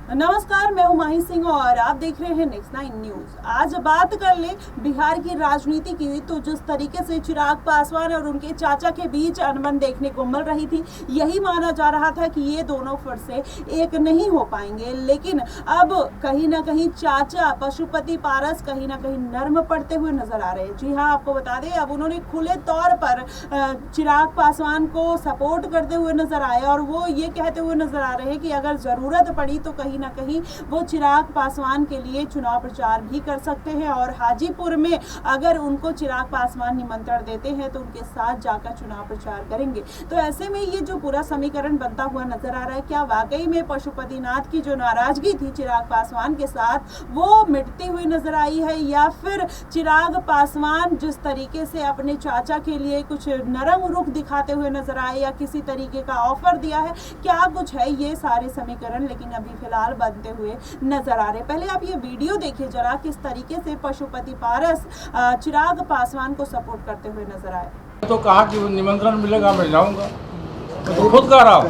नमस्कार, मैं हूं माही सिंह और आप देख रहे हैं नेक्स्ट 9 न्यूज। आज बात कर ले बिहार की राजनीति की, तो जिस तरीके से चिराग पासवान और उनके चाचा के बीच अनबन देखने को मिल रही थी, यही माना जा रहा था कि ये दोनों फिर से एक नहीं हो पाएंगे। लेकिन अब कहीं ना कहीं चाचा पशुपति पारस कहीं ना कहीं नर्म पड़ते हुए नजर आ रहे हैं। जी हाँ, आपको बता दें, अब उन्होंने खुले तौर पर चिराग पासवान को सपोर्ट करते हुए नजर आए और वो ये कहते हुए नजर आ रहे हैं कि अगर जरूरत पड़ी तो कहीं ना कहीं वो चिराग पासवान के लिए चुनाव प्रचार भी कर सकते हैं और हाजीपुर में अगर उनको चिराग पासवान निमंत्रण देते हैं तो उनके साथ जाकर चुनाव प्रचार करेंगे। तो ऐसे में ये जो पूरा समीकरण बनता हुआ नजर आ रहा है, क्या वाकई में पशुपतिनाथ की जो नाराजगी थी चिराग पासवान के साथ वो मिटती हुई नजर आई है, या फिर चिराग पासवान जिस तरीके से अपने चाचा के लिए कुछ नरम रुख दिखाते हुए नजर आए या किसी तरीके का ऑफर दिया है, क्या कुछ है ये सारे समीकरण लेकिन अभी फिलहाल बनते हुए नजर आ रहे। पहले आप ये वीडियो देखिए जरा, किस तरीके से पशुपति पारस चिराग पासवान को सपोर्ट करते हुए नजर आए। तो कहा कि निमंत्रण मिलेगा मैं जाऊंगा, तो खुद कह रहा हूँ।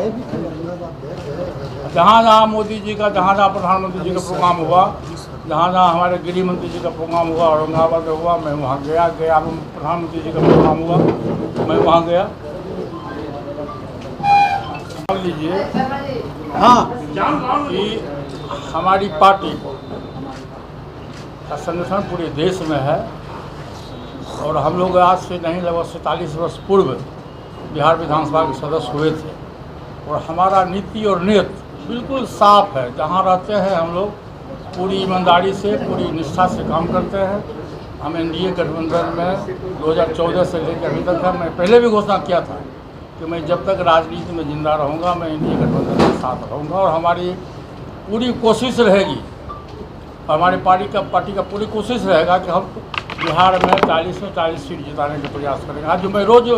जहाँ जहाँ मोदी जी का, जहाँ जहाँ प्रधानमंत्री जी का प्रोग्राम हुआ, जहाँ जहाँ हमारे गृह मंत्री जी का प्रोग्राम हुआ, औरंगाबाद में हुआ, मैं वहाँ गया। प्रधानमंत्री जी का प्रोग्राम हुआ, मैं वहाँ गया। मान लीजिए कि हमारी पार्टी का संगठन पूरे देश में है और हम लोग आज से नहीं लगभग 47 वर्ष पूर्व बिहार विधानसभा के सदस्य हुए थे और हमारा नीति और नियत बिल्कुल साफ है। जहाँ रहते हैं हम लोग पूरी ईमानदारी से, पूरी निष्ठा से काम करते हैं। हम एनडीए गठबंधन में 2014 से लेकर अभी तक है। मैं पहले भी घोषणा किया था कि मैं जब तक राजनीति में जिंदा रहूँगा मैं एनडीए गठबंधन के साथ रहूँगा और हमारी पूरी कोशिश रहेगी, हमारी पार्टी का पूरी कोशिश रहेगा कि हम बिहार में 40 में 40 सीट जिताने का प्रयास करेंगे। आज मैं रोज़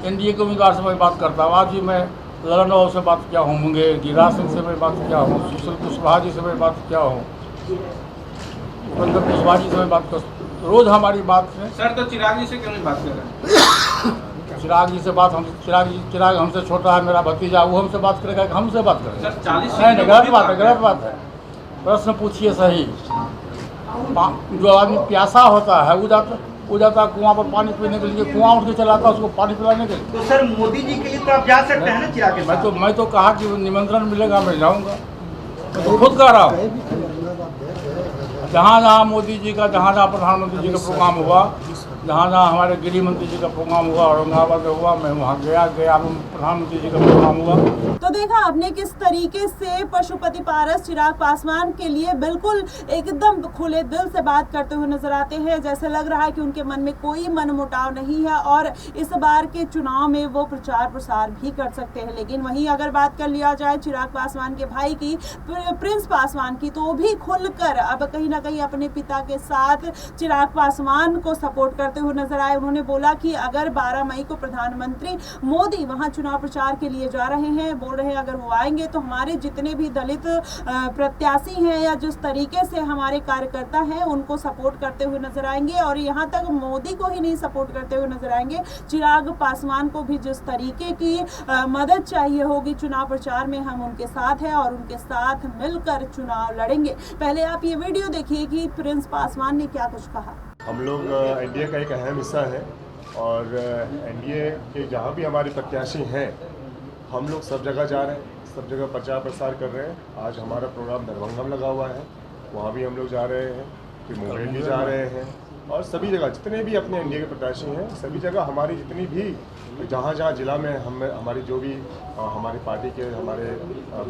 एनडीए के उम्मीदवार से मैं बात करता हूँ। आज भी मैं ललन बाबू से बात किया हूँ, मुंगेर गिरिराज सिंह से मैं बात किया हूँ, सुशील कुशवाहा जी से मैं बात किया हूँ, उपेंद्र कुशवाहा जी से मैं बात कर, रोज़ हमारी बात है। सर, तो चिराग जी से क्यों नहीं बात कर रहे? चिराग जी से बात, हम चिराग हमसे छोटा है, मेरा भतीजा, वो हमसे बात करेगा कि हमसे बात करेगा? सर 40 नहीं, गलत बात है, गलत बात है। प्रश्न पूछिए सही। जो आदमी प्यासा होता है वो जाता कुआं पर पानी पीने के लिए, कुआं उठ के चलाता उसको पानी पिलाने के लिए। तो सर मोदी जी के लिए तो आप जा सकते हैं ना चिराग के साथ। मैं तो कहा कि निमंत्रण मिलेगा मैं जाऊंगा, मैं तो खुद कह रहा हूँ। जहाँ जहाँ मोदी जी का, जहाँ जहाँ प्रधानमंत्री जी का प्रोग्राम हुआ, जहाँ जहाँ हमारे गृह मंत्री जी का प्रोग्राम हुआ, औरंगाबाद में हुआ, मैं वहाँ गया। प्रधानमंत्री जी का प्रोग्राम हुआ। तो देखा आपने किस तरीके से पशुपति पारस चिराग पासवान के लिए बिल्कुल एकदम खुले दिल से बात करते हुए नजर आते हैं। जैसे लग रहा है कि उनके मन में कोई मनमुटाव नहीं है और इस बार के चुनाव में वो प्रचार प्रसार भी कर सकते हैं। लेकिन वहीं अगर बात कर लिया जाए चिराग पासवान के भाई की, प्रिंस पासवान की, तो भी खुलकर अब कहीं ना कहीं अपने पिता के साथ चिराग पासवान को सपोर्ट करते हुए नजर आए। उन्होंने बोला कि अगर 12 मई को प्रधानमंत्री मोदी वहां चुनाव प्रचार के लिए जा रहे हैं, बोल रहे हैं अगर वो आएंगे तो हमारे जितने भी दलित प्रत्याशी हैं या जिस तरीके से हमारे कार्यकर्ता हैं उनको सपोर्ट करते हुए नजर आएंगे और यहाँ तक मोदी को ही नहीं सपोर्ट करते हुए नजर आएंगे, चिराग पासवान को भी जिस तरीके की मदद चाहिए होगी चुनाव प्रचार में, हम उनके साथ हैं और उनके साथ मिलकर चुनाव लड़ेंगे। पहले आप ये वीडियो देखिए कि प्रिंस पासवान ने क्या कुछ कहा। हम लोग एनडीए का एक अहम हिस्सा है और एनडीए के जहाँ भी हमारे प्रत्याशी हैं हम लोग सब जगह जा रहे हैं, सब जगह प्रचार प्रसार कर रहे हैं। आज हमारा प्रोग्राम दरभंगा में लगा हुआ है, वहाँ भी हम लोग जा रहे हैं, फिर मुंगेर भी जा रहे हैं और सभी जगह जितने भी अपने एनडीए के प्रत्याशी हैं सभी जगह हमारी जितनी भी जहाँ जहाँ जिला में हमारी जो भी हमारी पार्टी के हमारे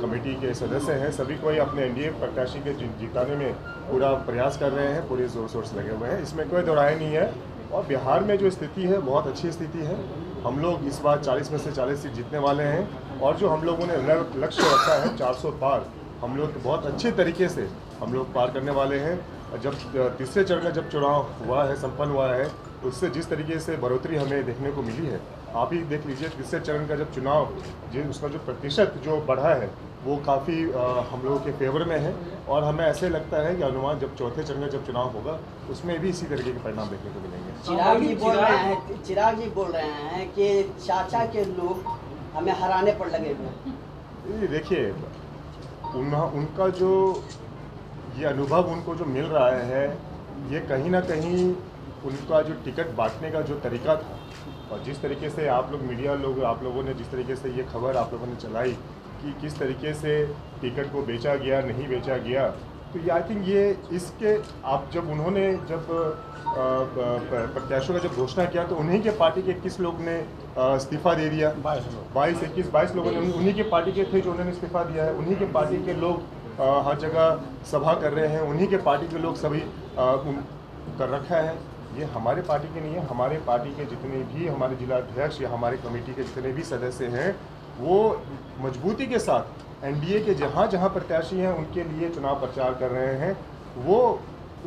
कमेटी के सदस्य हैं सभी कोई अपने एनडीए प्रत्याशी के जिताने में पूरा प्रयास कर रहे हैं, पूरे जोर शोर से लगे हुए हैं, इसमें कोई दोहराई नहीं है। और बिहार में जो स्थिति है बहुत अच्छी स्थिति है। हम लोग इस बार 40 में से 40 सीट जीतने वाले हैं और जो हम लोगों ने लक्ष्य रखा है 400 पार, हम लोग बहुत अच्छे तरीके से हम लोग पार करने वाले हैं। जब तीसरे चरण का जब चुनाव हुआ है, संपन्न हुआ है, उससे जिस तरीके से बढ़ोतरी हमें देखने को मिली है, आप ही देख लीजिए। तीसरे चरण का जब चुनाव उसका जो प्रतिशत जो बढ़ा है वो काफ़ी हम लोगों के फेवर में है और हमें ऐसे लगता है कि अनुमान जब चौथे चरण का जब चुनाव होगा उसमें भी इसी तरीके के परिणाम देखने को मिलेंगे। चिराग जी बोल रहे हैं कि चाचा के लोग हमें हराने पर लगे हुए हैं। देखिए उनका जो ये अनुभव उनको जो मिल रहा है, ये कहीं ना कहीं उनका जो टिकट बांटने का जो तरीका था और जिस तरीके से आप लोग मीडिया लोग आप लोगों ने जिस तरीके से ये खबर आप लोगों ने चलाई कि किस तरीके से टिकट को बेचा गया नहीं बेचा गया, तो ये आई थिंक ये इसके आप जब उन्होंने जब प्रत्याशियों का जब घोषणा किया तो उन्हीं के पार्टी के 21 लोग ने इस्तीफा दे दिया। 22 लोगों ने उन्हीं के पार्टी के थे जो उन्होंने इस्तीफा दिया है। उन्हीं के पार्टी के लोग हर जगह सभा कर रहे हैं, उन्हीं के पार्टी के लोग सभी कर रखा है। ये हमारे पार्टी के नहीं है। हमारे पार्टी के जितने भी हमारे जिला अध्यक्ष या हमारे कमेटी के जितने भी सदस्य हैं वो मजबूती के साथ एनडीए के जहाँ जहाँ प्रत्याशी हैं उनके लिए चुनाव प्रचार कर रहे हैं। वो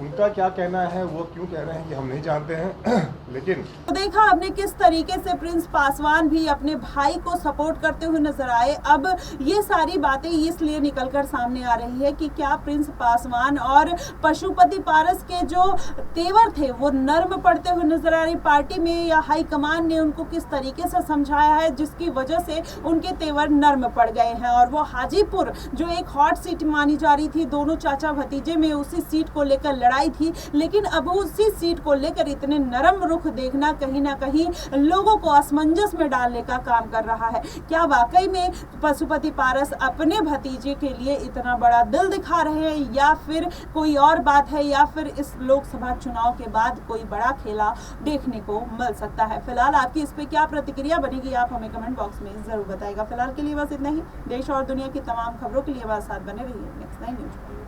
उनका क्या कहना है, वो क्यों कह रहे हैं ये हम नहीं जानते हैं लेकिन तो देखा आपने किस तरीके से प्रिंस पासवान भी अपने भाई को सपोर्ट करते हुए नजर आए। अब ये सारी बातें इसलिए निकलकर सामने आ रही है कि क्या प्रिंस पासवान और पशुपति पारस के जो तेवर थे वो नर्म पड़ते हुए नजर आ रही पार्टी में, या हाईकमान ने उनको किस तरीके से समझाया है जिसकी वजह से उनके तेवर नर्म पड़ गए हैं। और वो हाजीपुर जो एक हॉट सीट मानी जा रही थी, दोनों चाचा भतीजे में उसी सीट को लेकर लड़ाई थी, लेकिन अब उसी सीट को लेकर इतने नरम रुख देखना कहीं ना कहीं लोगों को असमंजस में डालने का काम कर रहा है। क्या वाकई में पशुपति पारस अपने भतीजे के लिए इतना बड़ा दिल दिखा रहे हैं, या फिर कोई और बात है, या फिर इस लोकसभा चुनाव के बाद कोई बड़ा खेला देखने को मिल सकता है। फिलहाल आपकी इस पे क्या प्रतिक्रिया बनेगी आप हमें कमेंट बॉक्स में जरूर बताएगा। फिलहाल के लिए बस इतना ही। देश और दुनिया की तमाम खबरों के लिए बस साथ बने रहिए नेक्स्ट 9 न्यूज।